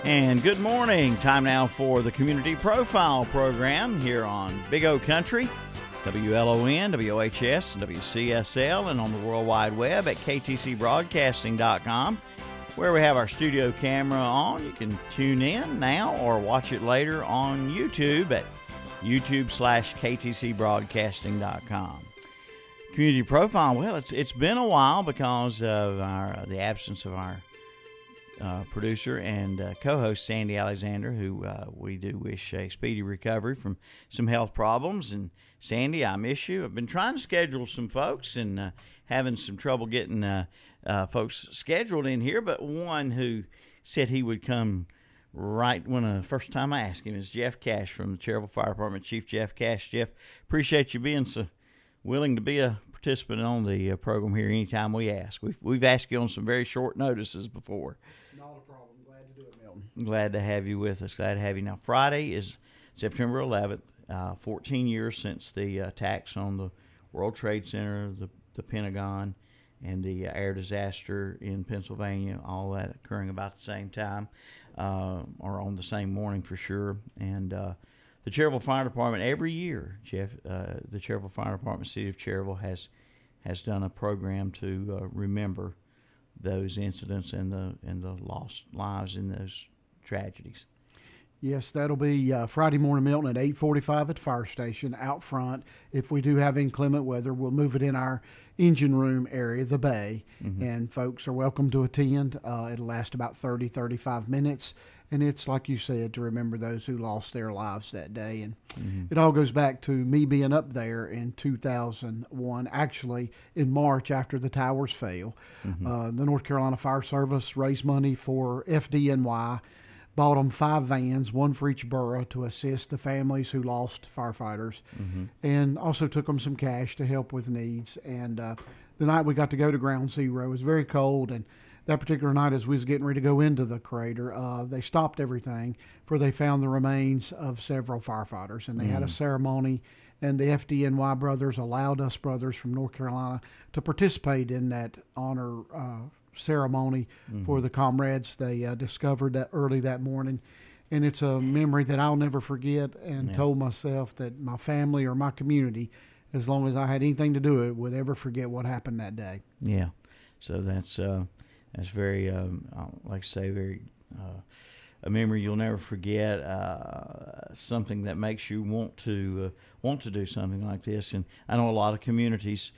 And good morning. Time now for the Community Profile program here on Big O Country, WLON, WOHS, and WCSL, and on the World Wide Web at ktcbroadcasting.com, where we have our studio camera on. You can tune in now or watch it later on YouTube at youtube.com/ktcbroadcasting.com. Community Profile, well, it's been a while because of the absence of our producer and co-host Sandy Alexander, who we do wish a speedy recovery from some health problems. And Sandy, I miss you. I've been trying to schedule some folks and having some trouble getting folks scheduled in here, but one who said he would come right when the first time I asked him is Jeff Cash from the Cherryville Fire Department. Chief Jeff Cash. Jeff, appreciate you being so willing to be a participant on the program here anytime we ask. We've asked you on some very short notices before. Not a problem. Glad to do it, Milton. Glad to have you with us. Glad to have you. Now, Friday is September 11th, 14 years since the attacks on the World Trade Center, the Pentagon, and the air disaster in Pennsylvania, all that occurring about the same time, or on the same morning for sure. And the Cherryville Fire Department, every year, Jeff, the Cherryville Fire Department, City of Cherryville, has done a program to remember those incidents and the lost lives in those tragedies. Yes, that'll be Friday morning, Milton, at 8:45 at the fire station out front. If we do have inclement weather, we'll move it in our engine room area, the bay, and folks are welcome to attend. It'll last about 30-35 minutes, and it's, like you said, to remember those who lost their lives that day. And it all goes back to me being up there in 2001, actually in March after the towers fell. The North Carolina Fire Service raised money for FDNY, bought them 5 vans, one for each borough, to assist the families who lost firefighters, and also took them some cash to help with needs. And the night we got to go to Ground Zero, it was very cold, and that particular night, as we was getting ready to go into the crater, they stopped everything, for they found the remains of several firefighters, and they had a ceremony, and the FDNY brothers allowed us brothers from North Carolina to participate in that honor ceremony for the comrades they discovered that early that morning. And it's a memory that I'll never forget, and told myself that my family or my community, as long as I had anything to do with it, would ever forget what happened that day. Yeah, so that's very, like I say, very a memory you'll never forget. Something that makes you want to do something like this. And I know a lot of communities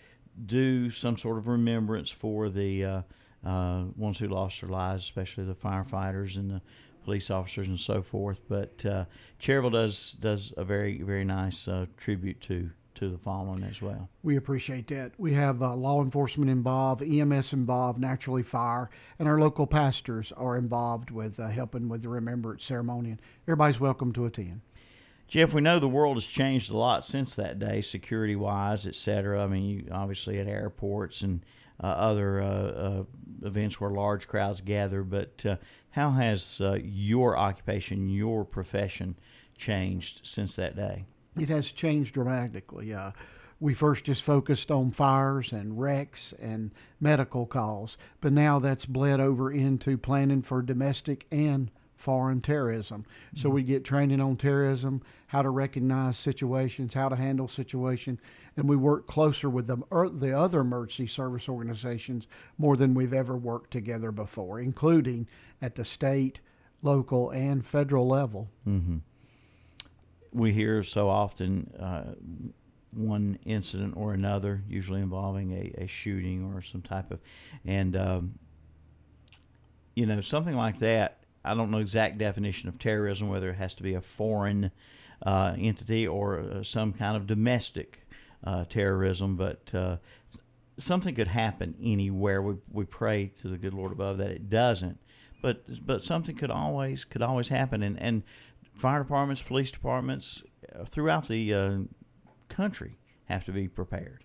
do some sort of remembrance for the ones who lost their lives, especially the firefighters and the police officers and so forth. But Cherryville does a very, very nice tribute to the fallen as well. We appreciate that. We have law enforcement involved, EMS involved, naturally fire, and our local pastors are involved with helping with the remembrance ceremony. And everybody's welcome to attend. Jeff, we know the world has changed a lot since that day, security-wise, et cetera. I mean, you obviously at airports and other events where large crowds gather, but how has your occupation, your profession changed since that day? It has changed dramatically. We first just focused on fires and wrecks and medical calls, but now that's bled over into planning for domestic and foreign terrorism. So we get training on terrorism, how to recognize situations, how to handle situations, and we work closer with the other emergency service organizations more than we've ever worked together before, including at the state, local, and federal level. We hear so often one incident or another, usually involving a shooting or some type of, and something like that. I don't know exact definition of terrorism, whether it has to be a foreign entity or some kind of domestic terrorism, but something could happen anywhere. We pray to the good Lord above that it doesn't, but something could always happen, and fire departments, police departments throughout the country have to be prepared.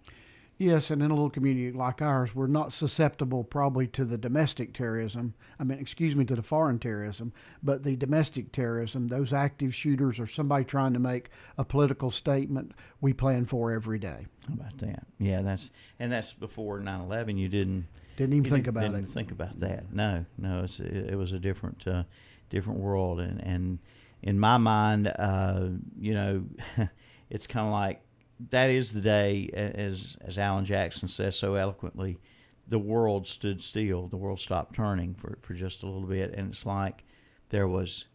Yes, and in a little community like ours, we're not susceptible probably to the domestic terrorism. To the foreign terrorism, but the domestic terrorism, those active shooters or somebody trying to make a political statement, we plan for every day. How about that? Yeah, that's before 9/11. You didn't even think about didn't it. think about that. No, it was a different world, and in my mind, it's kind of like that is the day, as Alan Jackson says so eloquently, the world stood still. The world stopped turning for just a little bit, and it's like there was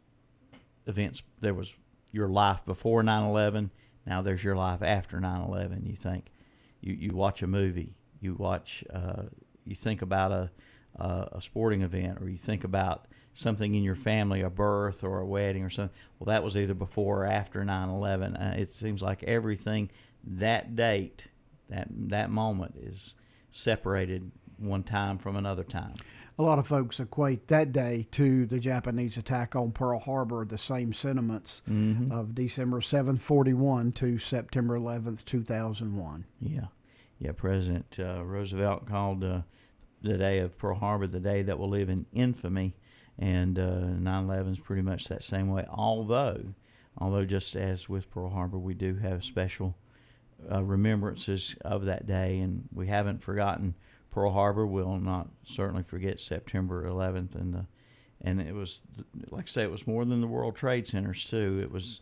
your life before 9/11. Now there's your life after 9/11. You think, you watch a movie, you think about a sporting event, or you think about something in your family, a birth or a wedding or something. Well, that was either before or after 9/11. It seems like everything, that date, that moment is separated one time from another time. A lot of folks equate that day to the Japanese attack on Pearl Harbor, the same sentiments of December 7th, 41 to September 11th, 2001. Yeah. President Roosevelt called the day of Pearl Harbor the day that will live in infamy, and 9/11 is pretty much that same way. Although just as with Pearl Harbor, we do have special remembrances of that day, and we haven't forgotten Pearl Harbor. We'll not certainly forget September 11th, and it was, like I say, it was more than the World Trade Centers too. It was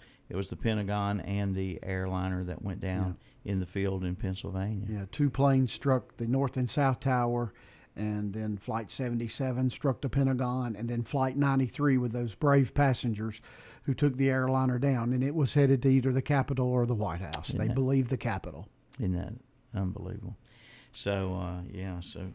the Pentagon and the airliner that went down in the field in Pennsylvania. Yeah, 2 planes struck the North and South Tower, and then Flight 77 struck the Pentagon, and then Flight 93 with those brave passengers who took the airliner down, and it was headed to either the Capitol or the White House. They believed the Capitol. Isn't that unbelievable? So so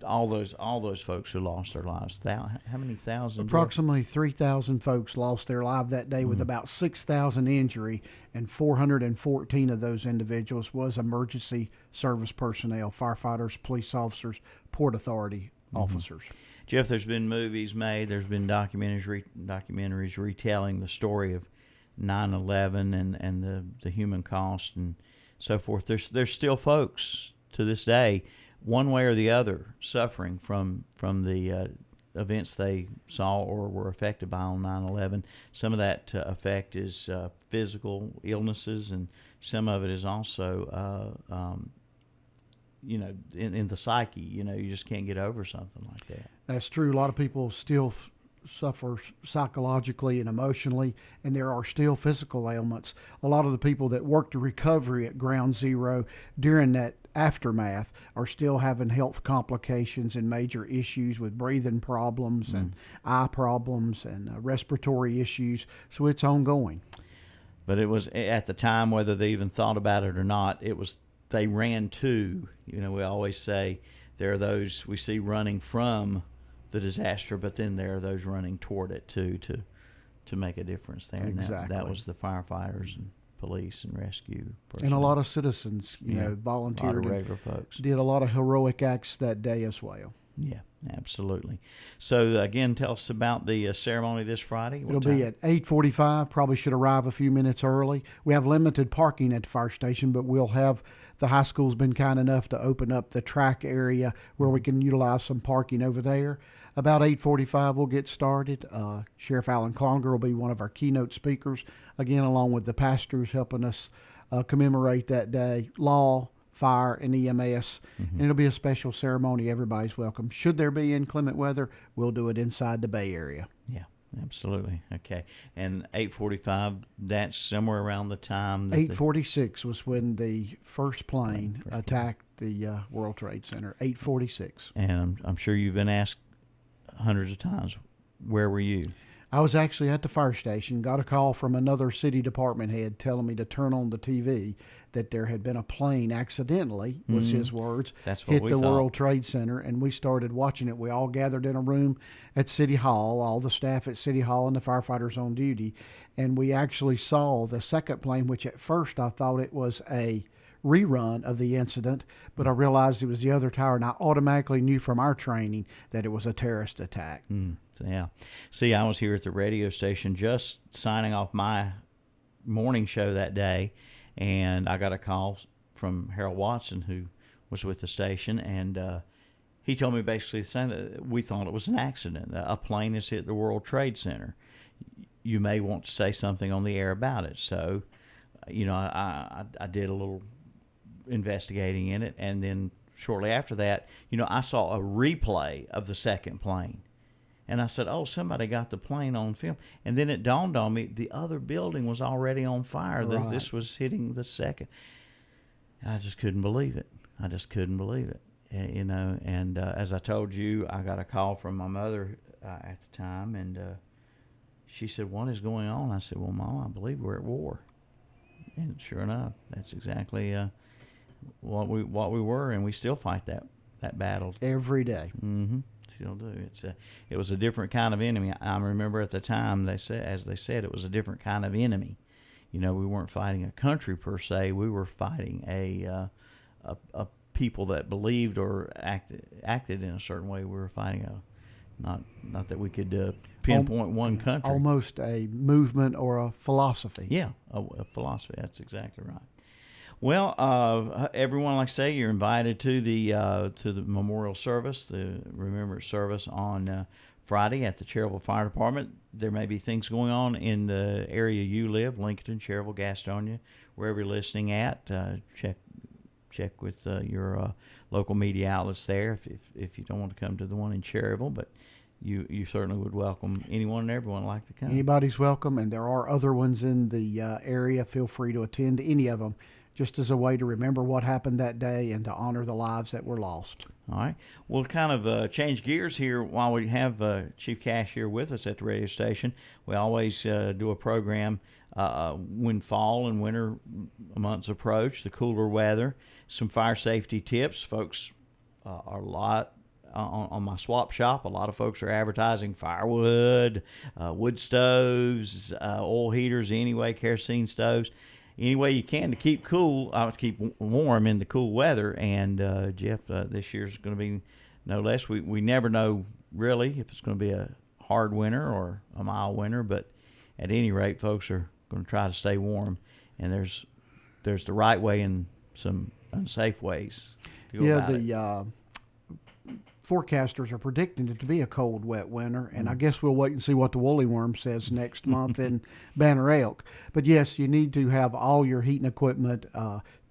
all those folks who lost their lives. How many thousand? Approximately 3,000 folks lost their lives that day, with about 6,000 injury, and 414 of those individuals was emergency service personnel, firefighters, police officers, Port Authority officers. Jeff, there's been movies made. There's been documentaries retelling the story of 9/11 and the human cost and so forth. There's still folks to this day, one way or the other, suffering from the events they saw or were affected by on 9/11. Some of that effect is physical illnesses, and some of it is also in the psyche. You just can't get over something like that. That's true. A lot of people still suffer psychologically and emotionally, and there are still physical ailments. A lot of the people that worked to recovery at Ground Zero during that aftermath are still having health complications and major issues with breathing problems and eye problems and respiratory issues. So it's ongoing. But it was at the time, whether they even thought about it or not, they ran to. We always say there are those we see running from the disaster, but then there are those running toward it too to make a difference there. Exactly. And that was the firefighters and police and rescue personnel. And a lot of citizens, volunteered. A lot of regular folks did a lot of heroic acts that day as well. Yeah, absolutely. So again, tell us about the ceremony this Friday. It'll be at 8:45. Probably should arrive a few minutes early. We have limited parking at the fire station, but we'll have the high school's been kind enough to open up the track area where we can utilize some parking over there. About 8:45, we'll get started. Sheriff Alan Conger will be one of our keynote speakers, again, along with the pastors helping us commemorate that day. Law, fire, and EMS. And it'll be a special ceremony. Everybody's welcome. Should there be inclement weather, we'll do it inside the Bay Area. Yeah, absolutely. Okay. And 8:45, that's somewhere around the time. 8:46 was when the first plane attacked the World Trade Center. 8:46. And I'm sure you've been asked hundreds of times, where were you? I was actually at the fire station, got a call from another city department head telling me to turn on the TV, that there had been a plane accidentally, was his words, hit the World Trade Center, and we started watching it. We all gathered in a room at City Hall, all the staff at City Hall and the firefighters on duty, and we actually saw the second plane, which at first I thought it was a rerun of the incident, but I realized it was the other tower, and I automatically knew from our training that it was a terrorist attack. So, yeah. See, I was here at the radio station just signing off my morning show that day, and I got a call from Harold Watson, who was with the station, and he told me basically the same. That we thought it was an accident. A plane has hit the World Trade Center. You may want to say something on the air about it. So, I did a little investigating in it, and then shortly after that, I saw a replay of the second plane. And I said, oh, somebody got the plane on film. And then it dawned on me the other building was already on fire. Right. This was hitting the second. I just couldn't believe it. And as I told you, I got a call from my mother at the time, and she said, what is going on? I said, well, Mom, I believe we're at war. And sure enough, that's exactly what we were, and we still fight that battle every day. Mm-hmm. Still do. It was a different kind of enemy. I remember at the time they said it was a different kind of enemy. We weren't fighting a country per se. We were fighting a people that believed or acted in a certain way. We were fighting not that we could pinpoint one country. Almost a movement or a philosophy. Yeah, a philosophy. That's exactly right. Well, everyone, like I say, you're invited to the memorial service, the remembrance service on Friday at the Cherryville Fire Department. There may be things going on in the area you live, Lincoln, Cherryville, Gastonia, wherever you're listening at. Check with your local media outlets there if you don't want to come to the one in Cherryville, but you certainly would welcome anyone and everyone like to come. Anybody's welcome, and there are other ones in the area. Feel free to attend any of them, just as a way to remember what happened that day and to honor the lives that were lost. All right. We'll kind of change gears here while we have Chief Cash here with us at the radio station. We always do a program when fall and winter months approach, the cooler weather, some fire safety tips. Folks are a lot on my swap shop. A lot of folks are advertising firewood, wood stoves, oil heaters, anyway, kerosene stoves. Any way you can to keep cool, to keep warm in the cool weather. And Jeff, this year's going to be no less. We never know really if it's going to be a hard winter or a mild winter, but at any rate, folks are going to try to stay warm. And there's the right way and some unsafe ways to go about it. Forecasters are predicting it to be a cold, wet winter, and I guess we'll wait and see what the woolly worm says next month in Banner Elk. But yes, you need to have all your heating equipment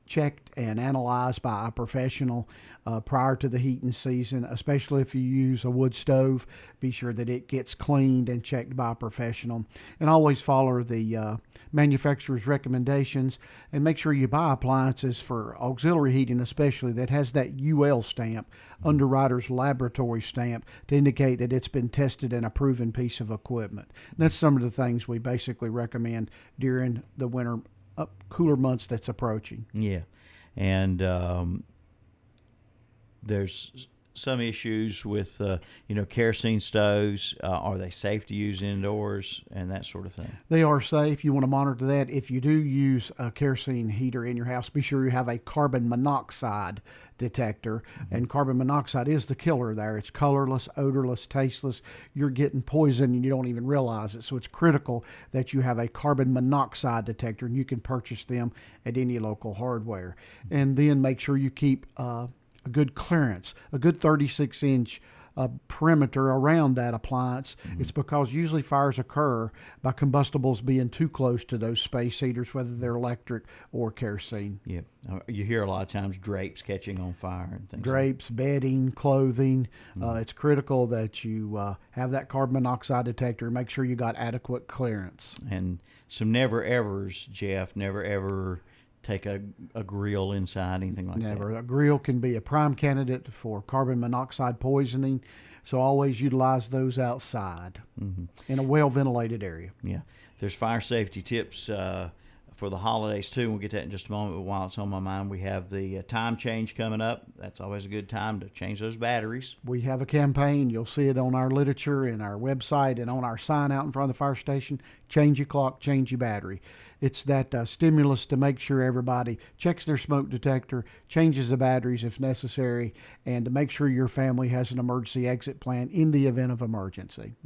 checked and analyzed by a professional prior to the heating season, especially if you use a wood stove. Be sure that it gets cleaned and checked by a professional, and always follow the manufacturer's recommendations, and make sure you buy appliances for auxiliary heating especially that has that UL stamp, Underwriter's Laboratory stamp, to indicate that it's been tested and a proven piece of equipment. And that's some of the things we basically recommend during the winter cooler months that's approaching. Yeah, and there's some issues with kerosene stoves. Are they safe to use indoors and that sort of thing? They are safe. You want to monitor that. If you do use a kerosene heater in your house, be sure you have a carbon monoxide detector. And carbon monoxide is the killer there. It's colorless, odorless, tasteless. You're getting poison and you don't even realize it. So it's critical that you have a carbon monoxide detector, and you can purchase them at any local hardware. And then make sure you keep a good clearance, a good 36-inch perimeter around that appliance. It's because usually fires occur by combustibles being too close to those space heaters, whether they're electric or kerosene. Yeah, you hear a lot of times drapes catching on fire and things. Drapes, bedding, clothing. It's critical that you have that carbon monoxide detector and make sure you got adequate clearance. And some never evers, Jeff. Never ever take a grill inside, anything like that. Never. A grill can be a prime candidate for carbon monoxide poisoning, so always utilize those outside in a well-ventilated area. Yeah. There's fire safety tips for the holidays, too. We'll get to that in just a moment, but while it's on my mind, we have the time change coming up. That's always a good time to change those batteries. We have a campaign. You'll see it on our literature and our website and on our sign out in front of the fire station. Change your clock, change your battery. It's that stimulus to make sure everybody checks their smoke detector, changes the batteries if necessary, and to make sure your family has an emergency exit plan in the event of emergency.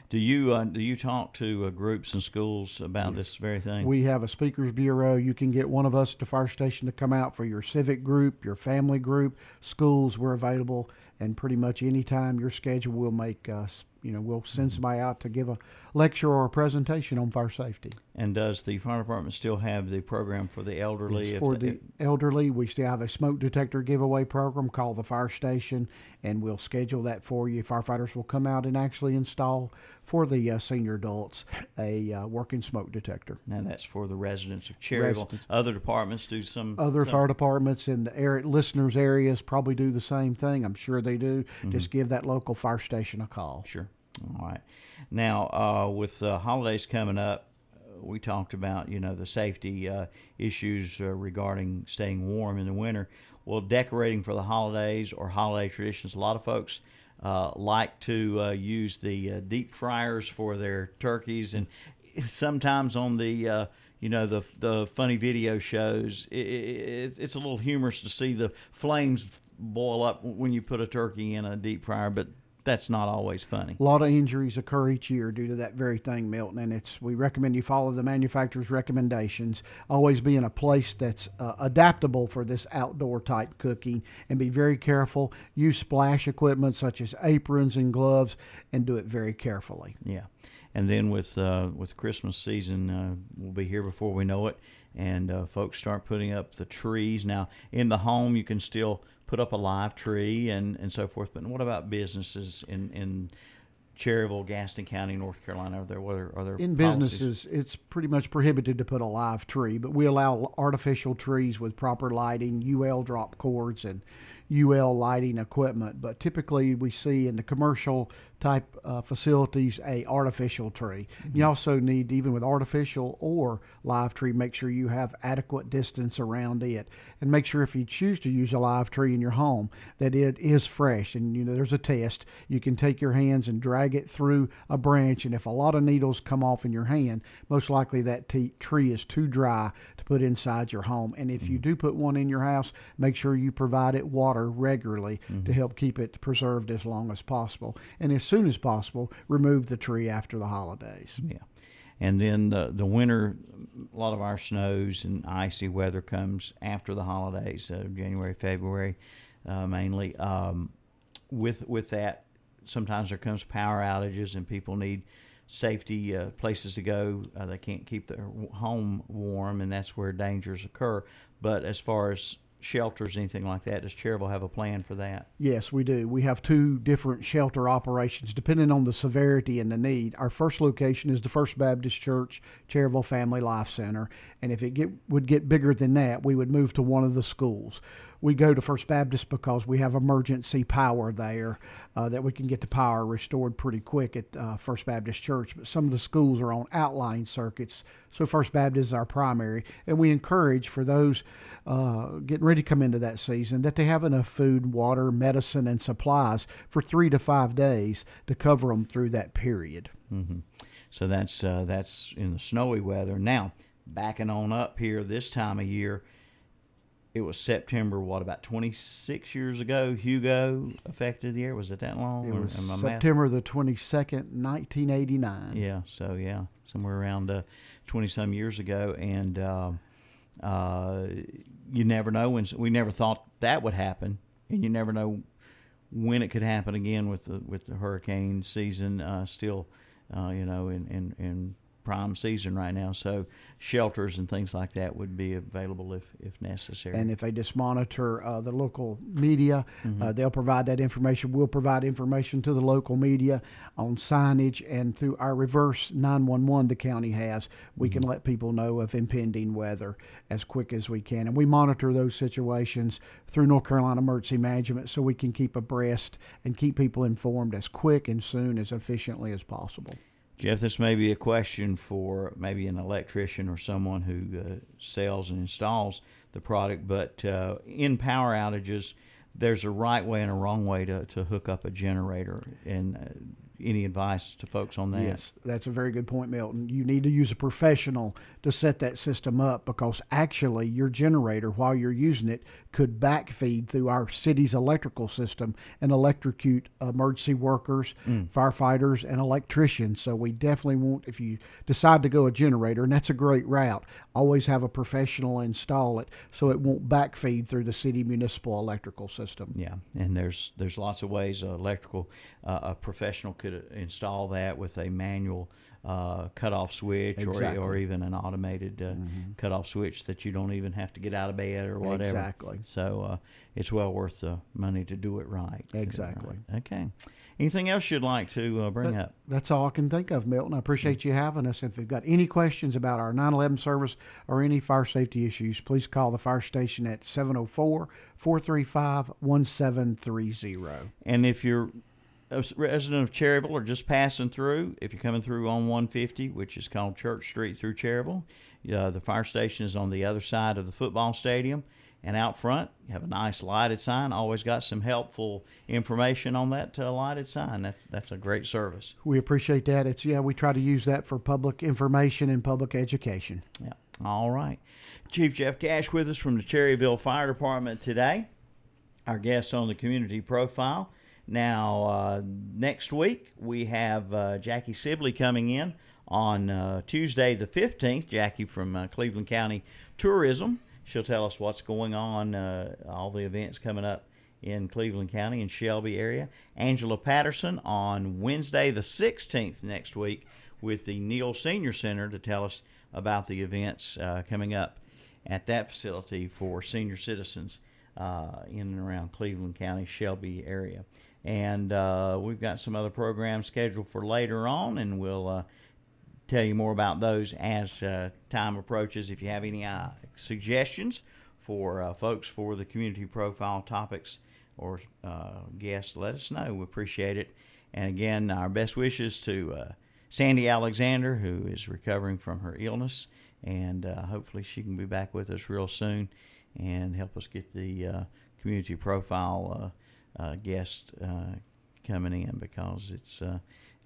Do you talk to groups and schools about this very thing? We have a speakers bureau. You can get one of us at the fire station to come out for your civic group, your family group, schools. We're available, and pretty much any time your schedule, we'll make us. We'll send somebody out to give a lecture or a presentation on fire safety. And does the fire department still have the program for the elderly? For the elderly, we still have a smoke detector giveaway program called the Fire Station, and we'll schedule that for you. Firefighters will come out and actually install for the senior adults a working smoke detector. Now that's for the residents of Cherryville. Other departments do Other fire departments in the listeners' areas probably do the same thing. I'm sure they do. Just give that local fire station a call. Sure. All right. Now, with the holidays coming up, we talked about, the safety issues regarding staying warm in the winter. Well, decorating for the holidays or holiday traditions, a lot of folks like to use the deep fryers for their turkeys, and sometimes on the the funny video shows, it's a little humorous to see the flames boil up when you put a turkey in a deep fryer, but that's not always funny. A lot of injuries occur each year due to that very thing, Milton, and we recommend you follow the manufacturer's recommendations. Always be in a place that's adaptable for this outdoor type cooking, and be very careful. Use splash equipment such as aprons and gloves, and do it very carefully. Yeah, and then with Christmas season, we'll be here before we know it, and folks start putting up the trees. Now, in the home, you can still put up a live tree and so forth. But what about businesses in Cherryville, Gaston County, North Carolina? Are there in policies? Businesses, it's pretty much prohibited to put a live tree, but we allow artificial trees with proper lighting, UL drop cords, and UL lighting equipment. But typically, we see in the commercial type facilities a artificial tree. You also need, even with artificial or live tree, make sure you have adequate distance around it, and make sure if you choose to use a live tree in your home that it is fresh. And there's a test. You can take your hands and drag it through a branch, and if a lot of needles come off in your hand, most likely that tree is too dry to put inside your home. And if you do put one in your house, make sure you provide it water regularly to help keep it preserved as long as possible. And as soon as possible, remove the tree after the holidays. Yeah. And then the winter, a lot of our snows and icy weather comes after the holidays, January, February, mainly. With that, sometimes there comes power outages, and people need safety places to go. They can't keep their home warm, and that's where dangers occur. But as far as shelters, anything like that, does Cherryville have a plan for that? Yes, we do. We have 2 different shelter operations depending on the severity and the need. Our first location is the First Baptist Church Cherryville Family Life Center, and if it would get bigger than that, we would move to one of the schools. We go to First Baptist because we have emergency power there, that we can get the power restored pretty quick at First Baptist Church. But some of the schools are on outlying circuits, so First Baptist is our primary. And we encourage for those getting ready to come into that season that they have enough food, water, medicine, and supplies for 3 to 5 days to cover them through that period. So that's in the snowy weather. Now, backing on up here this time of year, it was September, about 26 years ago, Hugo affected the air? Was it that long? It was September the 22nd, 1989. Yeah, so somewhere around 20-some years ago. And you never know we never thought that would happen, and you never know when it could happen again with the hurricane season still, in prime season right now. So shelters and things like that would be available if necessary. And if they just monitor the local media, they'll provide that information. We'll provide information to the local media on signage, and through our reverse 911 the county has, we can let people know of impending weather as quick as we can. And we monitor those situations through North Carolina Emergency Management, so we can keep abreast and keep people informed as quick and soon as efficiently as possible. Jeff, this may be a question for maybe an electrician or someone who sells and installs the product, but in power outages, there's a right way and a wrong way to hook up a generator. And any advice to folks on that? Yes, that's a very good point, Milton. You need to use a professional to set that system up, because actually your generator, while you're using it, could backfeed through our city's electrical system and electrocute emergency workers, firefighters, and electricians. So we definitely want, if you decide to go a generator, and that's a great route, always have a professional install it so it won't backfeed through the city municipal electrical system. Yeah, and there's lots of ways a professional could install that with a manual cutoff switch, Exactly. or even an automated cutoff switch that you don't even have to get out of bed or whatever. Exactly. So it's well worth the money to do it right. Exactly. Okay. Anything else you'd like to bring up? That's all I can think of, Milton. I appreciate you having us. If you've got any questions about our 9/11 service or any fire safety issues, please call the fire station at 704-435-1730. And if you're a resident of Cherryville or just passing through, if you're coming through on 150, which is called Church Street through Cherryville, the fire station is on the other side of the football stadium. And out front, you have a nice lighted sign. Always got some helpful information on that lighted sign. That's a great service. We appreciate that. We try to use that for public information and public education. Yeah. All right. Chief Jeff Cash with us from the Cherryville Fire Department today. Our guest on the community profile. Now, next week, we have Jackie Sibley coming in on Tuesday the 15th. Jackie from Cleveland County Tourism. She'll tell us what's going on, all the events coming up in Cleveland County and Shelby area. Angela Patterson on Wednesday the 16th next week with the Neal Senior Center to tell us about the events coming up at that facility for senior citizens in and around Cleveland County, Shelby area. And we've got some other programs scheduled for later on, and we'll tell you more about those as time approaches. If you have any suggestions for folks for the community profile topics or guests, let us know. We appreciate it. And again, our best wishes to Sandy Alexander, who is recovering from her illness, and hopefully she can be back with us real soon and help us get the community profile guest coming in, because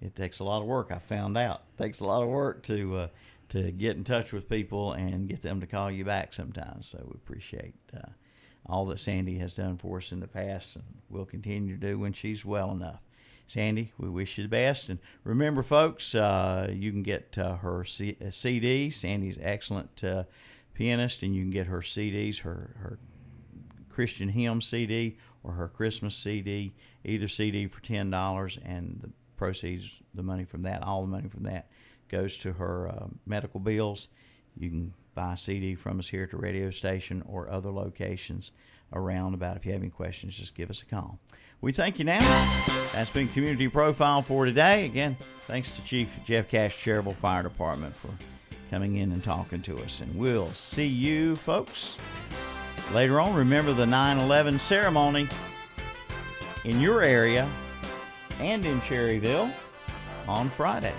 it takes a lot of work. I found out it takes a lot of work to get in touch with people and get them to call you back sometimes. So we appreciate all that Sandy has done for us in the past and will continue to do when she's well enough. Sandy, we wish you the best. And remember, folks, you can get her CDs. Sandy's an excellent pianist, and you can get her CDs, her Christian hymn CD or her Christmas CD, either CD for $10, and the proceeds, the money from that, all the money from that goes to her medical bills. You can buy a CD from us here at the radio station or other locations around about. If you have any questions, just give us a call. We thank you now. That's been Community Profile for today. Again, thanks to Chief Jeff Cash, Cherryville Fire Department, for coming in and talking to us. And we'll see you, folks, later on. Remember the 9/11 ceremony in your area and in Cherryville on Friday.